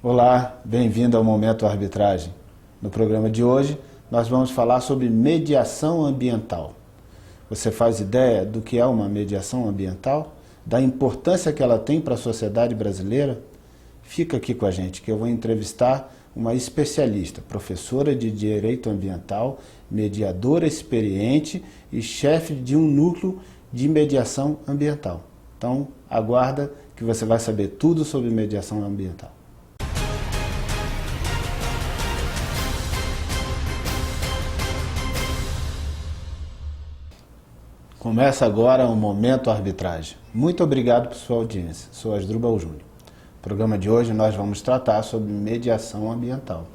Olá, bem-vindo ao Momento Arbitragem. No programa de hoje, nós vamos falar sobre mediação ambiental. Você faz ideia do que é uma mediação ambiental? Da importância que ela tem para a sociedade brasileira? Fica aqui com a gente, que eu vou entrevistar uma especialista, professora de Direito Ambiental, mediadora experiente e chefe de um núcleo de mediação ambiental. Então, aguarda que você vai saber tudo sobre mediação ambiental. Começa agora o Momento Arbitragem. Muito obrigado por sua audiência. Sou Asdrubal Júnior. No programa de hoje nós vamos tratar sobre mediação ambiental.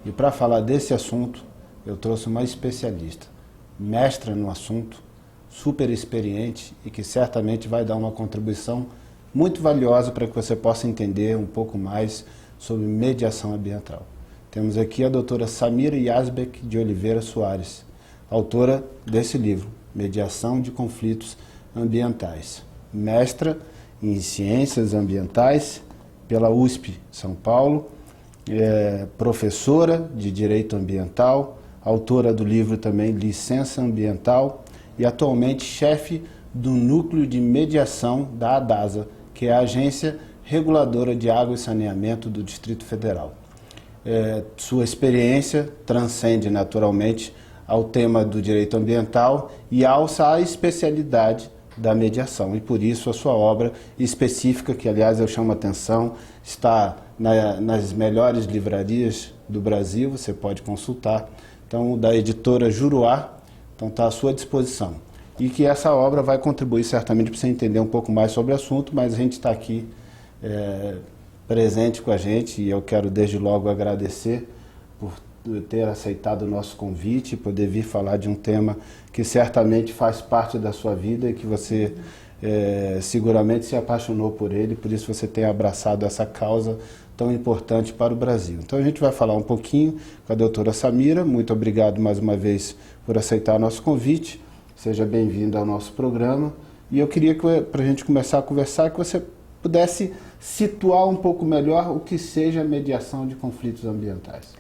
E para falar desse assunto, eu trouxe uma especialista, mestra no assunto, super experiente e que certamente vai dar uma contribuição muito valiosa para que você possa entender um pouco mais sobre mediação ambiental. Temos aqui a doutora Samira Yazbek de Oliveira Soares, autora desse livro, Mediação de Conflitos Ambientais. Mestra em Ciências Ambientais pela USP São Paulo, professora de Direito Ambiental, autora do livro também Licença Ambiental e atualmente chefe do Núcleo de Mediação da ADASA, que é a Agência Reguladora de Água e Saneamento do Distrito Federal. Sua experiência transcende naturalmente ao tema do direito ambiental e alça a especialidade da mediação. E por isso a sua obra específica, que aliás eu chamo a atenção, está nas melhores livrarias do Brasil, você pode consultar. Então, da editora Juruá, então está à sua disposição. E que essa obra vai contribuir certamente para você entender um pouco mais sobre o assunto, mas a gente está aqui presente com a gente e eu quero desde logo agradecer por ter aceitado o nosso convite e poder vir falar de um tema que certamente faz parte da sua vida e que você seguramente se apaixonou por ele, por isso você tem abraçado essa causa tão importante para o Brasil. Então a gente vai falar um pouquinho com a doutora Samira. Muito obrigado mais uma vez por aceitar o nosso convite. Seja bem-vinda ao nosso programa. E eu queria que, para a gente começar a conversar, que você pudesse situar um pouco melhor o que seja a mediação de conflitos ambientais.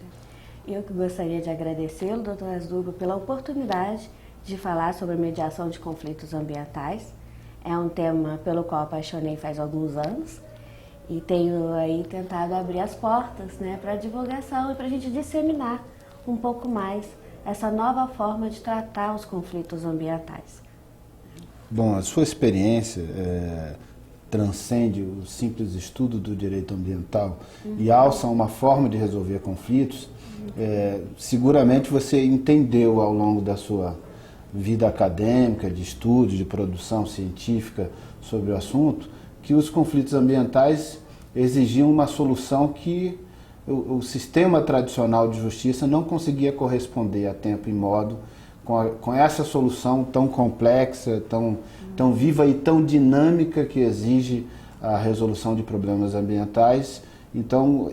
Eu que gostaria de agradecê-lo, doutor Asdrubal, pela oportunidade de falar sobre a mediação de conflitos ambientais. É um tema pelo qual apaixonei faz alguns anos e tenho aí tentado abrir as portas, para a divulgação e para a gente disseminar um pouco mais essa nova forma de tratar os conflitos ambientais. Bom, a sua experiência transcende o simples estudo do direito ambiental e alça uma forma de resolver conflitos. Seguramente você entendeu ao longo da sua vida acadêmica, de estudo, de produção científica sobre o assunto, que os conflitos ambientais exigiam uma solução que o sistema tradicional de justiça não conseguia corresponder a tempo e modo com essa solução tão complexa, tão viva e tão dinâmica que exige a resolução de problemas ambientais. Então,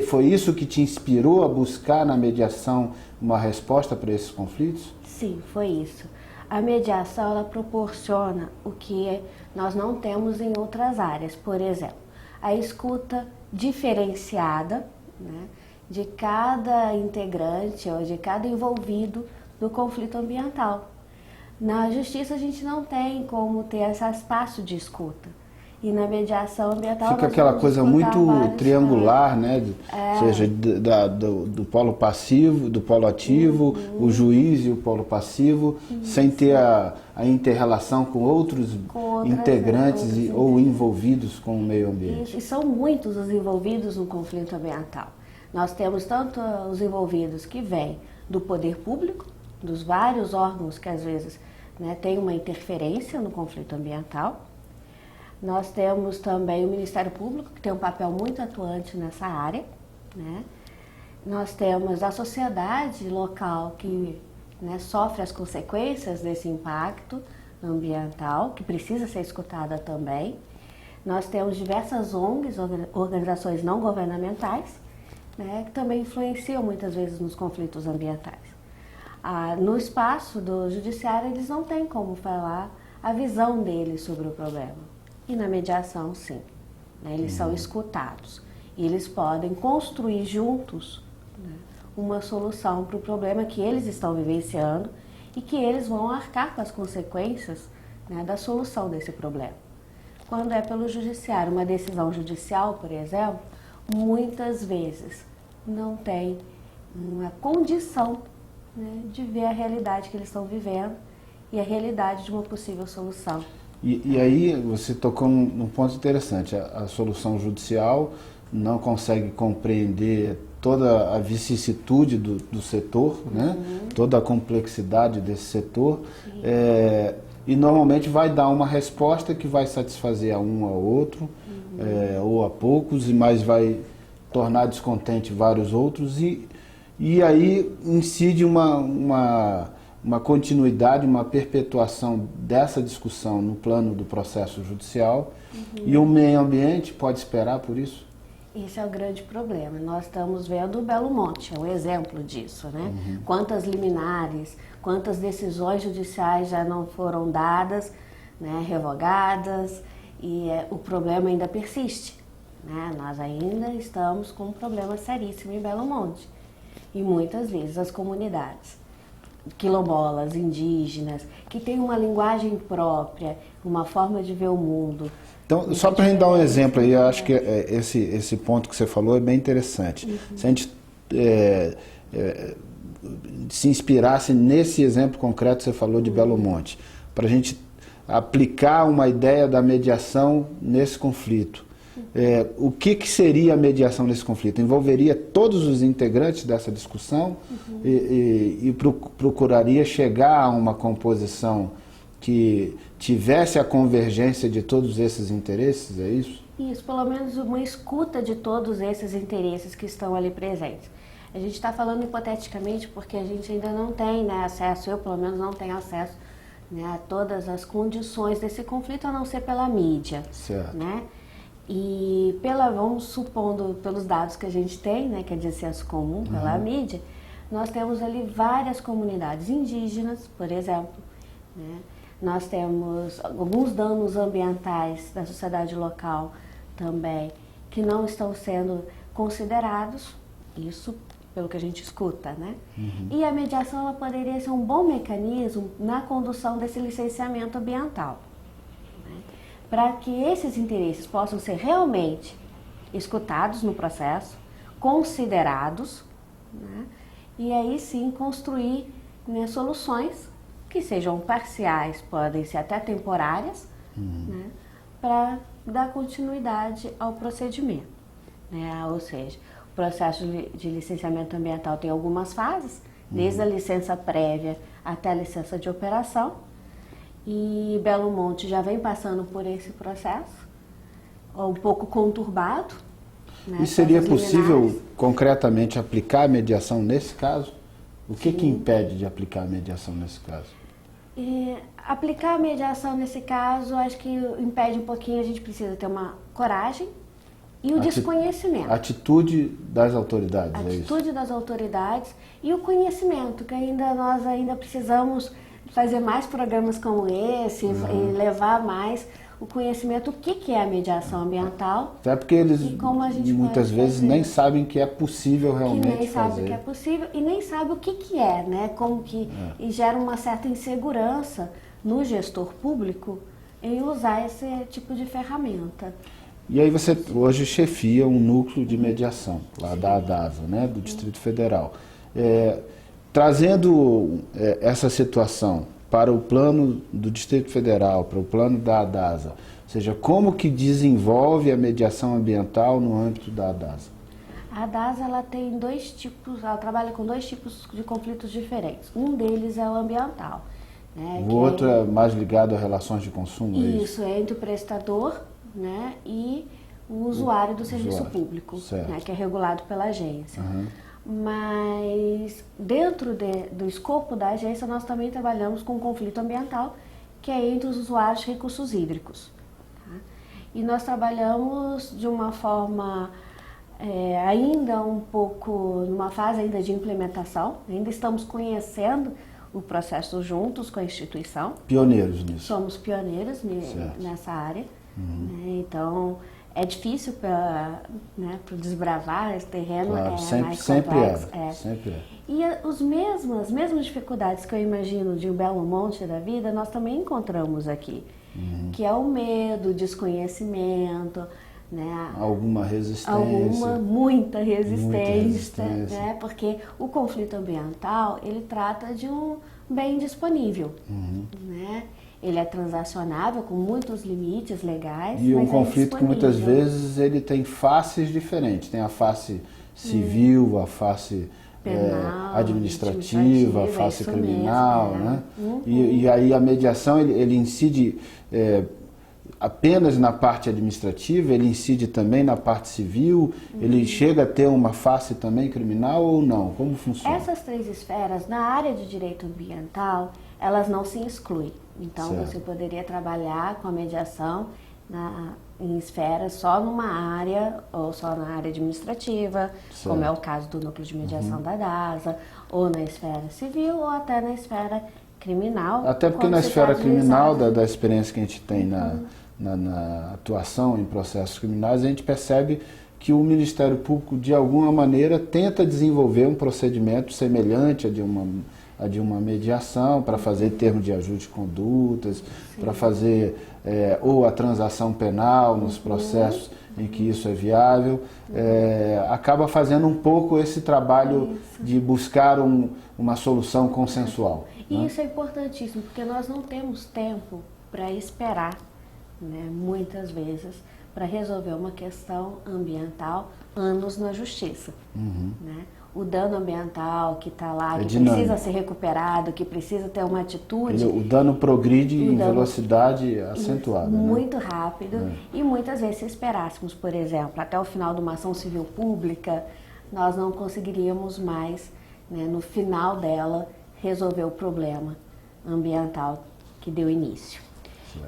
foi isso que te inspirou a buscar na mediação uma resposta para esses conflitos? Sim, foi isso. A mediação, ela proporciona o que nós não temos em outras áreas. Por exemplo, a escuta diferenciada, de cada integrante ou de cada envolvido do conflito ambiental. Na justiça, a gente não tem como ter esse espaço de escuta. E na mediação ambiental... Fica aquela coisa muito triangular, Ou seja, do polo passivo, do polo ativo, o juiz e o polo passivo, sem ter a inter-relação com outros integrantes ou envolvidos com o meio ambiente. Isso, e são muitos os envolvidos no conflito ambiental. Nós temos tanto os envolvidos que vêm do poder público, dos vários órgãos que às vezes têm uma interferência no conflito ambiental. Nós temos também o Ministério Público, que tem um papel muito atuante nessa área. Nós temos a sociedade local que sofre as consequências desse impacto ambiental, que precisa ser escutada também. Nós temos diversas ONGs, organizações não governamentais, que também influenciam muitas vezes nos conflitos ambientais. No espaço do judiciário, eles não têm como falar a visão deles sobre o problema. E na mediação, sim. Eles são escutados. E eles podem construir juntos, né, uma solução para o problema que eles estão vivenciando e que eles vão arcar com as consequências, né, da solução desse problema. Quando é pelo judiciário, uma decisão judicial, por exemplo, muitas vezes não tem uma condição, né, de ver a realidade que eles estão vivendo e a realidade de uma possível solução. E aí você tocou num ponto interessante. A solução judicial não consegue compreender toda a vicissitude do setor, né? Toda a complexidade desse setor, e normalmente vai dar uma resposta que vai satisfazer a um ou outro, ou a poucos, mas vai tornar descontente vários outros, e aí incide uma continuidade, uma perpetuação dessa discussão no plano do processo judicial. E o meio ambiente pode esperar por isso? Esse é o grande problema. Nós estamos vendo o Belo Monte, é um exemplo disso, né? Quantas liminares, quantas decisões judiciais já não foram dadas, né, revogadas, e o problema ainda persiste, né? Nós ainda estamos com um problema seríssimo em Belo Monte. E muitas vezes as comunidades quilombolas, indígenas, que têm uma linguagem própria, uma forma de ver o mundo. Então, só para a gente dar um exemplo aí, eu acho que esse ponto que você falou é bem interessante. Se a gente se inspirasse nesse exemplo concreto que você falou de Belo Monte, para a gente aplicar uma ideia da mediação nesse conflito, o que seria a mediação nesse conflito? Envolveria todos os integrantes dessa discussão e procuraria chegar a uma composição que tivesse a convergência de todos esses interesses, é isso? Isso, pelo menos uma escuta de todos esses interesses que estão ali presentes. A gente está falando hipoteticamente porque a gente ainda não tem, né, acesso, eu pelo menos não tenho acesso, né, a todas as condições desse conflito, a não ser pela mídia. Certo. Né? E vamos supondo pelos dados que a gente tem, né, que é de acesso comum pela mídia, nós temos ali várias comunidades indígenas, por exemplo, né? Nós temos alguns danos ambientais da sociedade local também que não estão sendo considerados, isso pelo que a gente escuta, né? E a mediação ela poderia ser um bom mecanismo na condução desse licenciamento ambiental, para que esses interesses possam ser realmente escutados no processo, considerados, né? E aí sim construir, né, soluções que sejam parciais, podem ser até temporárias, né, para dar continuidade ao procedimento. Né? Ou seja, o processo de licenciamento ambiental tem algumas fases, desde a licença prévia até a licença de operação, e Belo Monte já vem passando por esse processo, um pouco conturbado. Né, e seria possível concretamente aplicar a mediação nesse caso? O que impede de aplicar a mediação nesse caso? Aplicar a mediação nesse caso, acho que impede um pouquinho, a gente precisa ter uma coragem e o desconhecimento. Atitude das autoridades, é isso? Atitude das autoridades e o conhecimento, que nós ainda precisamos fazer mais programas como esse e levar mais o conhecimento, o que é a mediação ambiental. Até porque eles muitas vezes nem sabem que é possível realmente fazer. Que nem sabem que é possível e nem sabem o que é, né? Como que e gera uma certa insegurança no gestor público em usar esse tipo de ferramenta. E aí você hoje chefia um núcleo de mediação lá da ADASA, né, do Distrito Federal. Trazendo essa situação para o plano do Distrito Federal, para o plano da ADASA, ou seja, como que desenvolve a mediação ambiental no âmbito da ADASA? A ADASA ela tem dois tipos, ela trabalha com dois tipos de conflitos diferentes. Um deles é o ambiental. Né, o outro é mais ligado a relações de consumo? Isso, é entre o prestador, né, e o usuário do serviço público, né, que é regulado pela agência. Mas dentro do escopo da agência nós também trabalhamos com conflito ambiental, que é entre os usuários de recursos hídricos. Tá? E nós trabalhamos de uma forma ainda um pouco, numa fase ainda de implementação, ainda estamos conhecendo o processo juntos com a instituição. Pioneiros nisso. Somos pioneiros nessa área. Né? Então, É difícil para, né, para desbravar esse terreno, Claro, mais sempre complexo. sempre é. E as mesmas dificuldades que eu imagino de um Belo Monte da vida, nós também encontramos aqui. Que é o medo, o desconhecimento, né? Muita resistência. Né? Porque o conflito ambiental, ele trata de um bem disponível, né? Ele é transacionável com muitos limites legais. E um mas conflito que muitas vezes ele tem faces diferentes. Tem a face civil, a face penal, administrativa, a face criminal, mesmo, né? E aí a mediação ele incide apenas na parte administrativa, ele incide também na parte civil, ele chega a ter uma face também criminal ou não? Como funciona? Essas três esferas, na área de direito ambiental, elas não se excluem. Então, você poderia trabalhar com a mediação em esferas só numa área, ou só na área administrativa, como é o caso do Núcleo de Mediação da DASA, ou na esfera civil, ou até na esfera criminal. Até porque na esfera criminal, da experiência que a gente tem na atuação em processos criminais, a gente percebe que o Ministério Público, de alguma maneira, tenta desenvolver um procedimento semelhante a de uma mediação, para fazer termo de ajuste de condutas, para fazer ou a transação penal nos processos em que isso é viável, acaba fazendo um pouco esse trabalho de buscar uma solução consensual. E né? isso é importantíssimo, porque nós não temos tempo para esperar, né, muitas vezes, para resolver uma questão ambiental, anos na justiça. Né? O dano ambiental que está lá, que precisa ser recuperado, que precisa ter uma atitude... O dano progride em velocidade acentuada. Muito rápido. E muitas vezes, se esperássemos, por exemplo, até o final de uma ação civil pública, nós não conseguiríamos mais, né, no final dela, resolver o problema ambiental que deu início.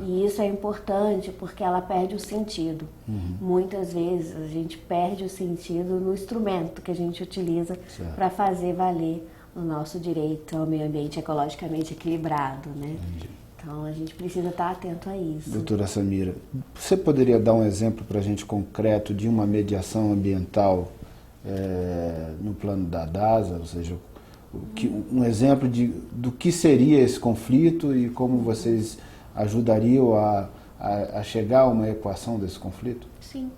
E isso é importante porque ela perde o sentido. Muitas vezes a gente perde o sentido no instrumento que a gente utiliza para fazer valer o nosso direito ao meio ambiente ecologicamente equilibrado, né? Então a gente precisa estar atento a isso. Doutora Samira, você poderia dar um exemplo para a gente concreto de uma mediação ambiental no plano da DASA, ou seja, um exemplo do que seria esse conflito e como vocês ajudariam a chegar a uma equação desse conflito? Sim.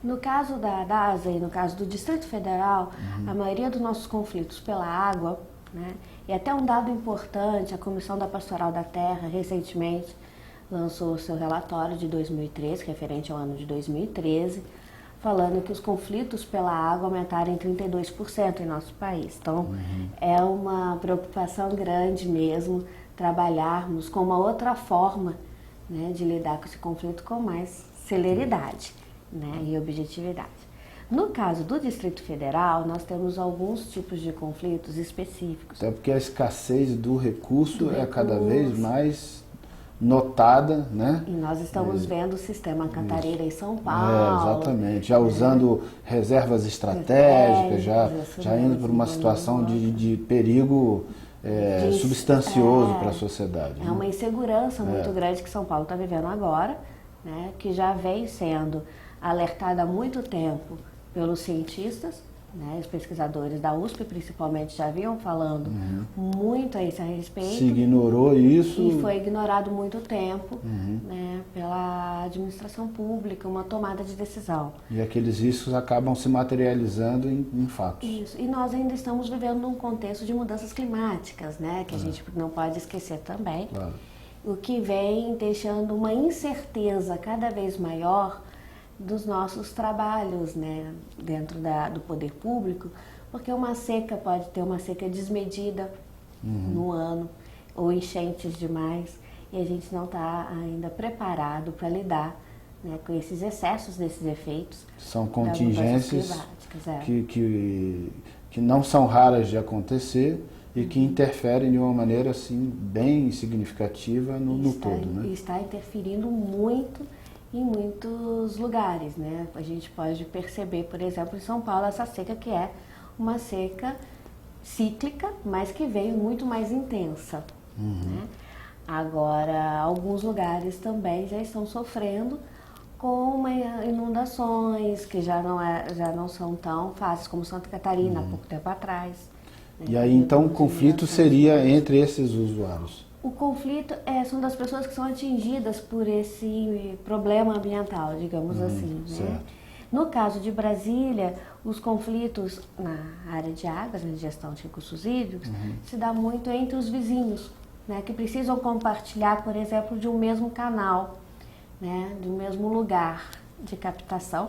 No caso da DASA e no caso do Distrito Federal, a maioria dos nossos conflitos pela água, né, e até um dado importante, a Comissão da Pastoral da Terra recentemente lançou o seu relatório de 2013, referente ao ano de 2013, falando que os conflitos pela água aumentaram em 32% em nosso país. Então, é uma preocupação grande mesmo trabalharmos com uma outra forma, né, de lidar com esse conflito com mais celeridade, né, e objetividade. No caso do Distrito Federal, nós temos alguns tipos de conflitos específicos. Até porque a escassez do recurso é cada vez mais notada, né? E nós estamos vendo o sistema Cantareira em São Paulo. Exatamente, já usando reservas estratégicas, já indo para uma situação de perigo substancioso para a sociedade. É uma insegurança muito grande que São Paulo está vivendo agora, né, que já vem sendo alertada há muito tempo pelos cientistas, né, os pesquisadores da USP principalmente já vinham falando muito a esse respeito. Se ignorou isso. E foi ignorado muito tempo, né, pela administração pública, uma tomada de decisão. E aqueles riscos acabam se materializando em fatos. Isso. E nós ainda estamos vivendo num contexto de mudanças climáticas, né, que a gente não pode esquecer também. Claro. O que vem deixando uma incerteza cada vez maior dos nossos trabalhos, né, dentro do poder público, porque uma seca pode ter uma seca desmedida no ano, ou enchentes demais, e a gente não está ainda preparado para lidar, né, com esses excessos desses efeitos. São contingências que não são raras de acontecer e que interferem de uma maneira assim, bem significativa no todo. Né? E está interferindo muito em muitos lugares, né? A gente pode perceber, por exemplo, em São Paulo, essa seca que é uma seca cíclica, mas que veio muito mais intensa. Né? Agora, alguns lugares também já estão sofrendo com inundações que já não são tão fáceis como Santa Catarina, há pouco tempo atrás. Né? E aí então o conflito seria entre esses usuários? O conflito são das pessoas que são atingidas por esse problema ambiental, digamos assim. Né? No caso de Brasília, os conflitos na área de águas, na gestão de recursos hídricos, se dá muito entre os vizinhos, né, que precisam compartilhar, por exemplo, de um mesmo canal, né, do mesmo lugar de captação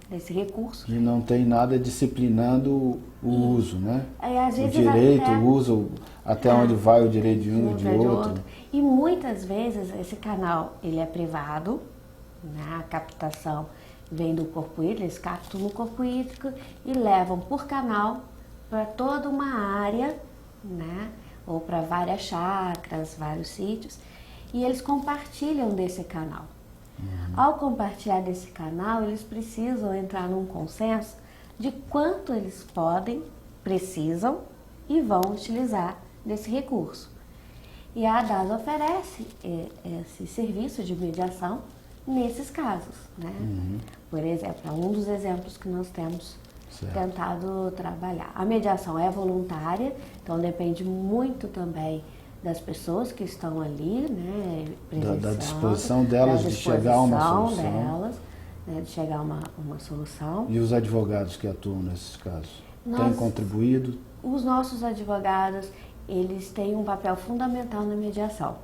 desse recurso. E não tem nada disciplinando o uso, né? Às vezes o direito, o uso, até onde vai o direito de um e de outro. E muitas vezes esse canal ele é privado, né, a captação vem do corpo hídrico, eles captam no corpo hídrico e levam por canal para toda uma área, né, ou para várias chácaras, vários sítios, e eles compartilham desse canal. Ao compartilhar desse canal, eles precisam entrar num consenso de quanto eles podem, precisam e vão utilizar desse recurso. E a ADAS oferece esse serviço de mediação nesses casos, né? Por exemplo, é um dos exemplos que nós temos tentado trabalhar. A mediação é voluntária, então depende muito também das pessoas que estão ali, né, da disposição delas de chegar a uma solução. Né, de chegar a uma solução. E os advogados que atuam nesses casos? Têm contribuído? Os nossos advogados, eles têm um papel fundamental na mediação.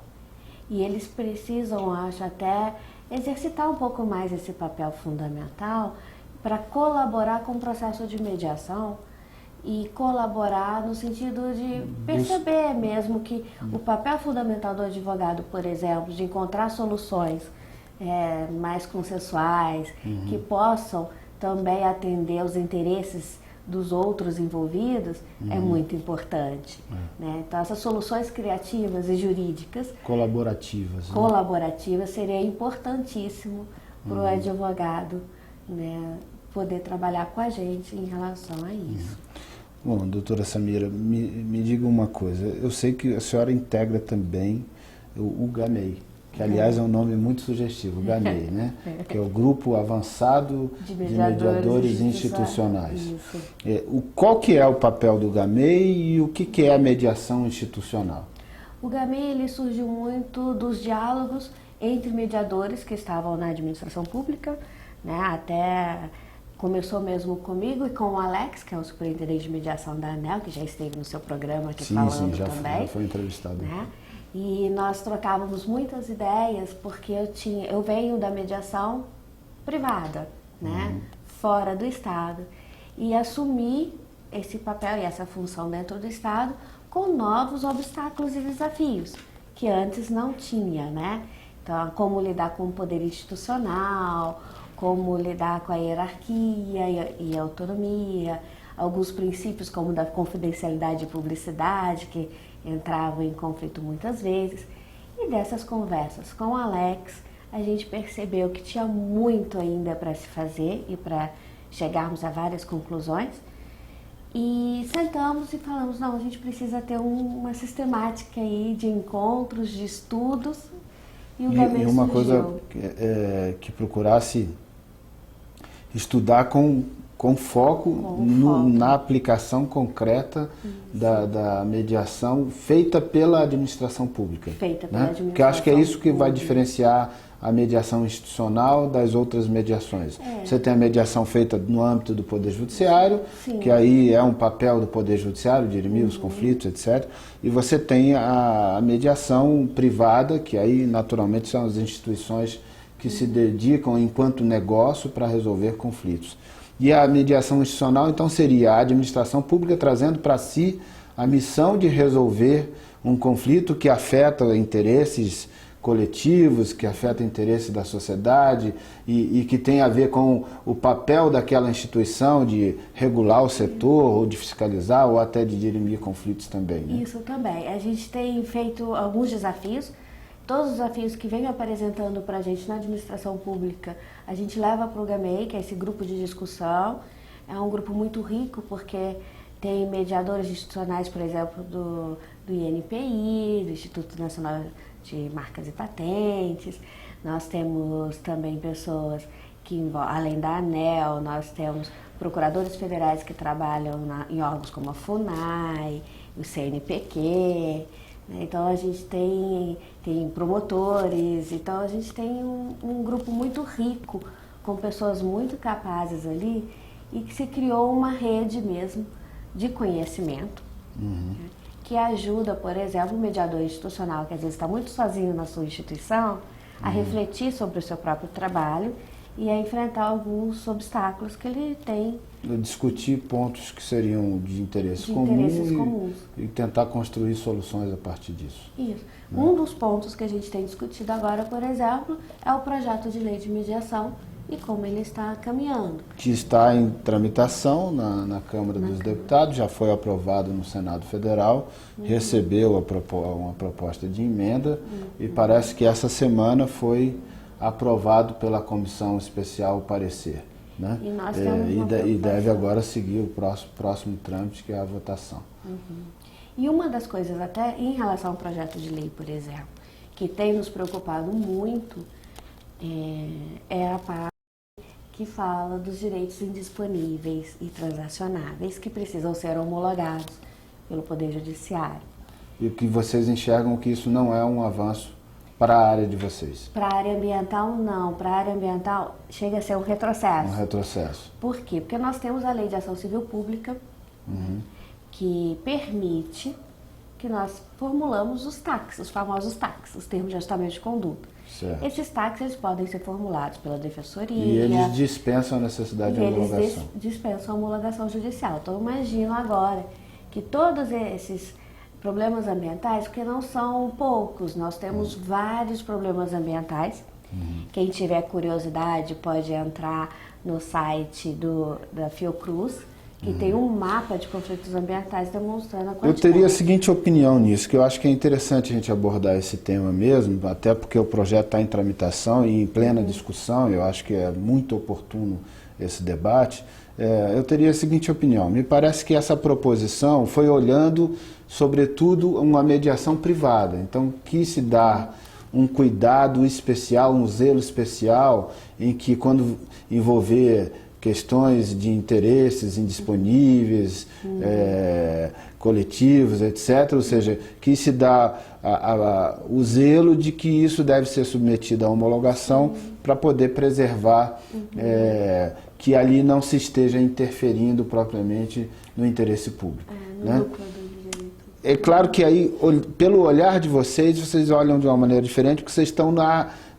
E eles precisam, acho, até exercitar um pouco mais esse papel fundamental para colaborar com o processo de mediação e colaborar no sentido de perceber mesmo que o papel fundamental do advogado, por exemplo, de encontrar soluções mais consensuais, que possam também atender os interesses dos outros envolvidos, é muito importante. Né? Então, essas soluções criativas e jurídicas colaborativas, né? Colaborativas seria importantíssimo para o advogado, né, poder trabalhar com a gente em relação a isso. Bom, doutora Samira, me diga uma coisa. Eu sei que a senhora integra também o GAMEI, que aliás é um nome muito sugestivo, o GAMEI, né? Que é o Grupo Avançado de Mediadores Institucionais. Qual que é o papel do GAMEI e o que é a mediação institucional? O GAMEI ele surgiu muito dos diálogos entre mediadores que estavam na administração pública, né? Até começou mesmo comigo e com o Alex, que é o superintendente de mediação da ANEEL, que já esteve no seu programa aqui falando também. Já foi entrevistado. Né? E nós trocávamos muitas ideias, porque eu venho da mediação privada, né? Fora do Estado, e assumi esse papel e essa função dentro do Estado com novos obstáculos e desafios, que antes não tinha, né? Então, como lidar com o poder institucional, como lidar com a hierarquia e a autonomia, alguns princípios como da confidencialidade e publicidade, que entravam em conflito muitas vezes. E dessas conversas com o Alex, a gente percebeu que tinha muito ainda para se fazer e para chegarmos a várias conclusões. E sentamos e falamos, não, a gente precisa ter uma sistemática aí de encontros, de estudos. E o GAMEI uma surgiu. Coisa que procurasse estudar com foco na aplicação concreta da mediação feita pela administração pública. Feita pela administração Porque eu acho que é isso que vai diferenciar a mediação institucional das outras mediações. Você tem a mediação feita no âmbito do Poder Judiciário, que aí é um papel do Poder Judiciário, dirimir os conflitos, etc. E você tem a mediação privada, que aí naturalmente são as instituições que se dedicam enquanto negócio para resolver conflitos. E a mediação institucional, então, seria a administração pública trazendo para si a missão de resolver um conflito que afeta interesses coletivos, que afeta o interesse da sociedade e que tem a ver com o papel daquela instituição de regular o setor, ou de fiscalizar, ou até de dirimir conflitos também. Né? Isso também. A gente tem feito alguns desafios. Todos os desafios que vem apresentando para a gente na administração pública, a gente leva para o GAMEI, que é esse grupo de discussão. É um grupo muito rico, porque tem mediadores institucionais, por exemplo, do INPI, do Instituto Nacional de marcas e patentes, nós temos também pessoas que, além da ANEEL, nós temos procuradores federais que trabalham em órgãos como a FUNAI, o CNPq, né? Então a gente tem promotores, então a gente tem um grupo muito rico, com pessoas muito capazes ali, e que se criou uma rede mesmo de conhecimento, né? Que ajuda, por exemplo, o mediador institucional, que às vezes está muito sozinho na sua instituição, a refletir sobre o seu próprio trabalho e a enfrentar alguns obstáculos que ele tem. Discutir pontos que seriam de interesse comuns e tentar construir soluções a partir disso. Isso. Um dos pontos que a gente tem discutido agora, por exemplo, é o projeto de lei de mediação e como ele está caminhando. Que está em tramitação na Câmara dos Deputados, já foi aprovado no Senado Federal, recebeu uma proposta de emenda e parece que essa semana foi aprovado pela Comissão Especial o parecer. Né? E nós temos e deve agora seguir o próximo trâmite, que é a votação. E uma das coisas, até em relação ao projeto de lei, por exemplo, que tem nos preocupado muito, é a parte que fala dos direitos indisponíveis e transacionáveis que precisam ser homologados pelo Poder Judiciário. E o que vocês enxergam que isso não é um avanço para a área de vocês? Para a área ambiental, não. Para a área ambiental, chega a ser um retrocesso. Um retrocesso. Por quê? Porque nós temos a Lei de Ação Civil Pública, que permite que nós formulamos os TACs, os famosos TACs, os termos de ajustamento de conduta. Certo. Esses TACs eles podem ser formulados pela Defensoria. E eles dispensam a necessidade de homologação. Eles dispensam a homologação judicial. Então, eu imagino agora que todos esses problemas ambientais, porque não são poucos, nós temos vários problemas ambientais. Quem tiver curiosidade pode entrar no site da Fiocruz, que tem um mapa de conflitos ambientais demonstrando a quantidade. Eu teria a seguinte opinião nisso, que eu acho que é interessante a gente abordar esse tema mesmo, até porque o projeto está em tramitação e em plena discussão, eu acho que é muito oportuno esse debate. Eu teria a seguinte opinião, me parece que essa proposição foi olhando, sobretudo, uma mediação privada, então quis se dar um cuidado especial, um zelo especial, em que quando envolver questões de interesses indisponíveis, coletivos, etc. Ou seja, que se dá o zelo de que isso deve ser submetido à homologação para poder preservar que ali não se esteja interferindo propriamente no interesse público. Né? É claro que aí, pelo olhar de vocês olham de uma maneira diferente, porque vocês estão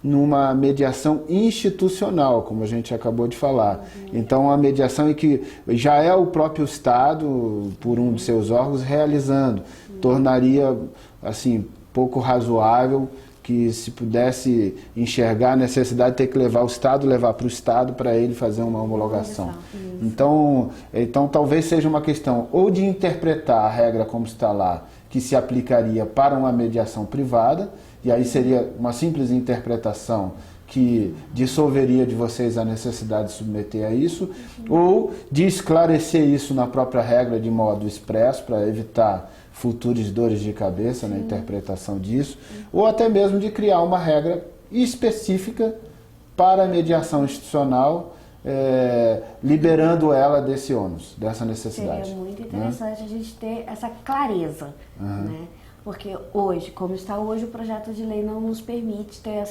numa mediação institucional, como a gente acabou de falar. Então, a mediação em que já é o próprio Estado, por um de seus órgãos, realizando. Tornaria, assim, pouco razoável que se pudesse enxergar a necessidade de ter que levar o Estado, levar para o Estado para ele fazer uma homologação. Então, talvez seja uma questão ou de interpretar a regra como está lá, que se aplicaria para uma mediação privada, e aí seria uma simples interpretação que dissolveria de vocês a necessidade de submeter a isso, ou de esclarecer isso na própria regra de modo expresso, para evitar futuras dores de cabeça na interpretação disso, ou até mesmo de criar uma regra específica para a mediação institucional, liberando ela desse ônus, dessa necessidade. Seria muito interessante, né, a gente ter essa clareza, né? Porque hoje, como está hoje, o projeto de lei não nos permite ter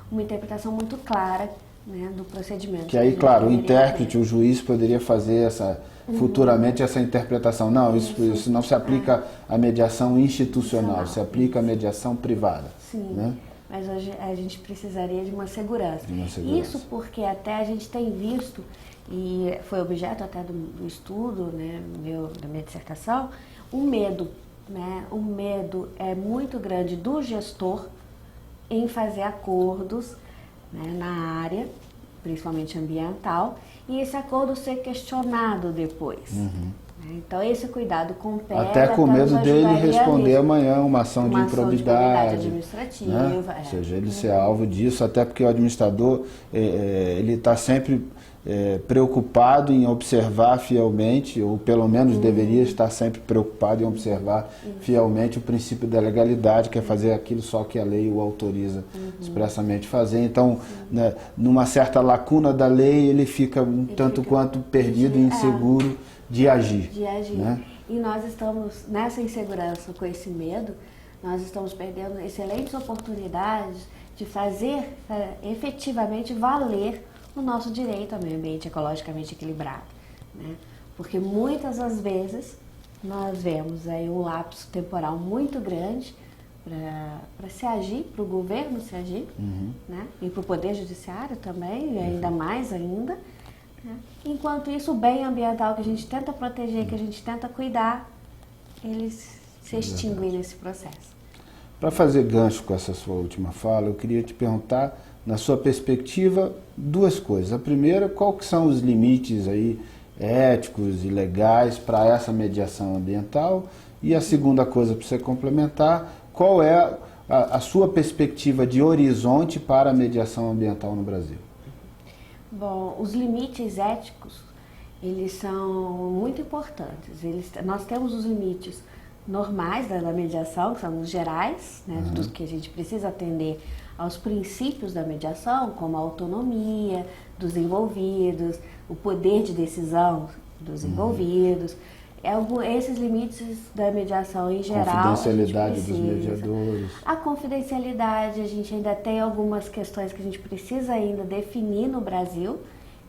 uma interpretação muito clara, né, do procedimento. Que aí, claro, o intérprete, o juiz poderia fazer futuramente essa interpretação. Não, isso não se aplica à mediação institucional, se aplica à mediação privada. Sim, né? Mas hoje a gente precisaria de uma segurança. Isso porque até a gente tem visto, e foi objeto até do estudo, né, da minha dissertação, um medo. Né? O medo é muito grande do gestor em fazer acordos, né, na área, principalmente ambiental, e esse acordo ser questionado depois. Então esse cuidado com pedra até com medo dele responder amanhã uma ação de improbidade administrativa, né? Ou seja, ele ser alvo disso, até porque o administrador ele está sempre preocupado em observar fielmente, ou pelo menos deveria estar sempre preocupado em observar fielmente o princípio da legalidade, que é fazer aquilo só que a lei o autoriza expressamente fazer. Então, né, numa certa lacuna da lei, ele fica tanto quanto perdido e inseguro de agir. Né? E nós estamos nessa insegurança, com esse medo, nós estamos perdendo excelentes oportunidades de fazer efetivamente valer o nosso direito ao meio ambiente ecologicamente equilibrado, né? Porque muitas das vezes nós vemos aí um lapso temporal muito grande para se agir, para o governo se agir, né? E para o Poder Judiciário também, e ainda mais ainda. Né? Enquanto isso, o bem ambiental que a gente tenta proteger, que a gente tenta cuidar, eles se extinguem nesse processo. Para fazer gancho com essa sua última fala, eu queria te perguntar, na sua perspectiva, duas coisas. A primeira, qual que são os limites aí éticos e legais para essa mediação ambiental? E a segunda coisa, para você complementar, qual é a sua perspectiva de horizonte para a mediação ambiental no Brasil? Bom, os limites éticos, eles são muito importantes. Nós temos os limites normais da mediação, que são os gerais, né, dos que a gente precisa atender aos princípios da mediação, como a autonomia dos envolvidos, o poder de decisão dos envolvidos. Esses limites da mediação em geral. Confidencialidade dos mediadores. A confidencialidade, a gente ainda tem algumas questões que a gente precisa ainda definir no Brasil,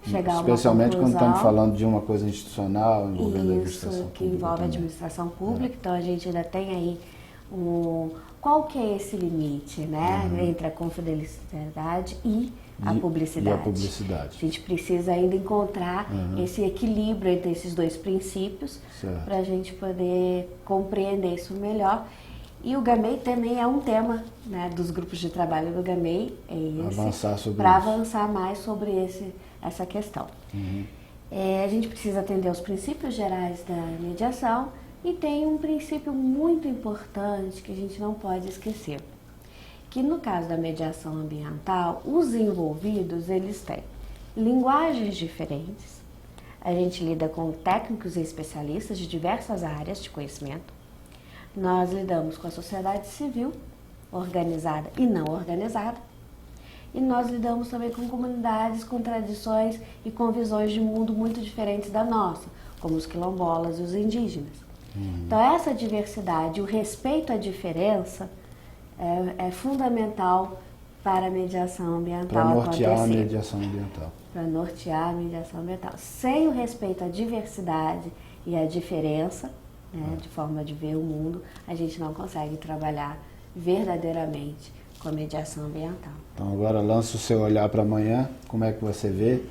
chegar a uma especialmente conclusão. quando estamos falando de uma coisa institucional envolvendo a administração pública. Que envolve a administração pública, então a gente ainda tem aí qual que é esse limite, né, entre a confidencialidade e a publicidade. E a publicidade. A gente precisa ainda encontrar esse equilíbrio entre esses dois princípios para a gente poder compreender isso melhor. E o GAMEI também é um tema, né, dos grupos de trabalho do GAMEI, para avançar mais sobre essa questão. A gente precisa atender aos princípios gerais da mediação e tem um princípio muito importante que a gente não pode esquecer, que no caso da mediação ambiental, os envolvidos, eles têm linguagens diferentes, a gente lida com técnicos e especialistas de diversas áreas de conhecimento, nós lidamos com a sociedade civil, organizada e não organizada, e nós lidamos também com comunidades com tradições e com visões de mundo muito diferentes da nossa, como os quilombolas e os indígenas. Então essa diversidade, o respeito à diferença é fundamental para a mediação ambiental para nortear a mediação ambiental. Para nortear a mediação ambiental. Sem o respeito à diversidade e à diferença, né, de forma de ver o mundo, a gente não consegue trabalhar verdadeiramente com a mediação ambiental. Então agora lança o seu olhar para amanhã, como é que você vê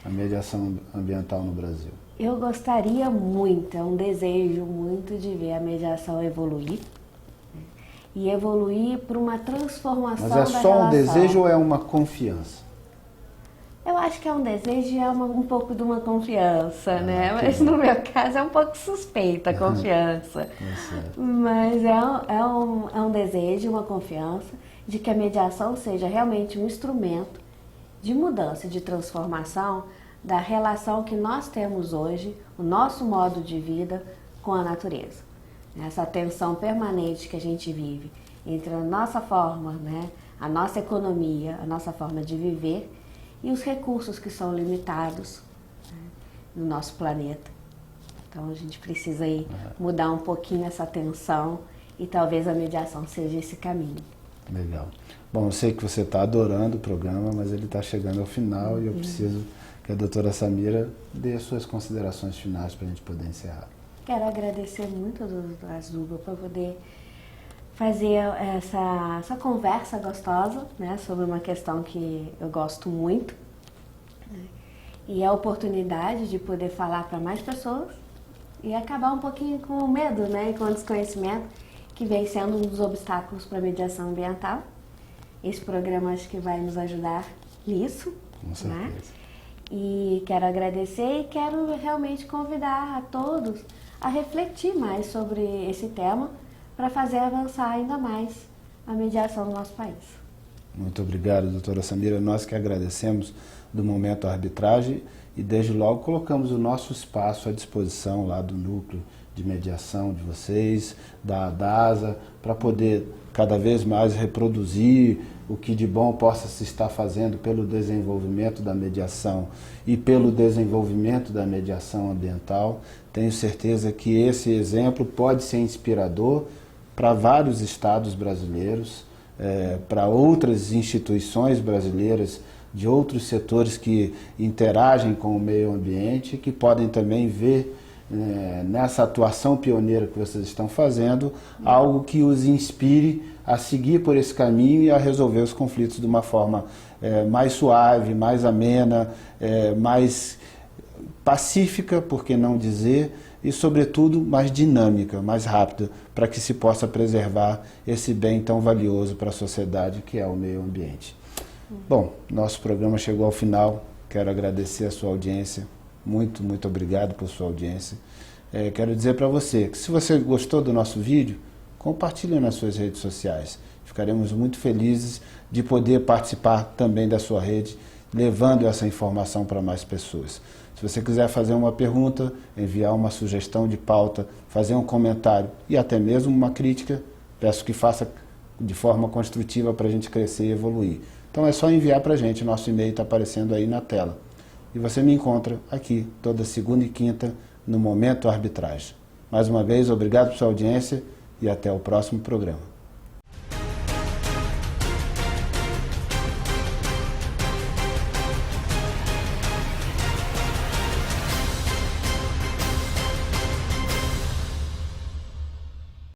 a mediação ambiental no Brasil? Eu gostaria muito, é um desejo muito de ver a mediação evoluir, né, e evoluir para uma transformação da relação. Mas é só um desejo ou é uma confiança? Eu acho que é um desejo e é um pouco de uma confiança, né? Mas no meu caso é um pouco suspeita a confiança. Mas é um desejo, uma confiança de que a mediação seja realmente um instrumento de mudança, de transformação da relação que nós temos hoje, o nosso modo de vida com a natureza. Essa tensão permanente que a gente vive entre a nossa forma, né, a nossa economia, a nossa forma de viver e os recursos que são limitados, né, no nosso planeta. Então a gente precisa aí mudar um pouquinho essa tensão e talvez a mediação seja esse caminho. Legal. Bom, eu sei que você está adorando o programa, mas ele está chegando ao final e eu preciso que a doutora Samira dê as suas considerações finais para a gente poder encerrar. Quero agradecer muito a Zuba por poder fazer essa conversa gostosa, né, sobre uma questão que eu gosto muito, né, e a oportunidade de poder falar para mais pessoas e acabar um pouquinho com o medo, né, e com o desconhecimento que vem sendo um dos obstáculos para a mediação ambiental. Esse programa acho que vai nos ajudar nisso. Com certeza. Né? E quero agradecer e quero realmente convidar a todos a refletir mais sobre esse tema para fazer avançar ainda mais a mediação no nosso país. Muito obrigado, doutora Samira. Nós que agradecemos do Momento Arbitragem e desde logo colocamos o nosso espaço à disposição lá do núcleo de mediação de vocês, da DASA, para poder cada vez mais reproduzir o que de bom possa se estar fazendo pelo desenvolvimento da mediação e pelo desenvolvimento da mediação ambiental. Tenho certeza que esse exemplo pode ser inspirador para vários estados brasileiros, para outras instituições brasileiras de outros setores que interagem com o meio ambiente, que podem também ver nessa atuação pioneira que vocês estão fazendo, algo que os inspire a seguir por esse caminho e a resolver os conflitos de uma forma mais suave, mais amena, mais pacífica, por que não dizer, e sobretudo mais dinâmica, mais rápida, para que se possa preservar esse bem tão valioso para a sociedade que é o meio ambiente. Bom, nosso programa chegou ao final, quero agradecer a sua audiência, muito obrigado por sua audiência. Quero dizer para você que se você gostou do nosso vídeo, compartilhe nas suas redes sociais. Ficaremos muito felizes de poder participar também da sua rede, levando essa informação para mais pessoas. Se você quiser fazer uma pergunta, enviar uma sugestão de pauta, fazer um comentário e até mesmo uma crítica, peço que faça de forma construtiva para a gente crescer e evoluir. Então é só enviar para a gente, nosso e-mail está aparecendo aí na tela. E você me encontra aqui toda segunda e quinta no Momento Arbitragem. Mais uma vez, obrigado por sua audiência e até o próximo programa.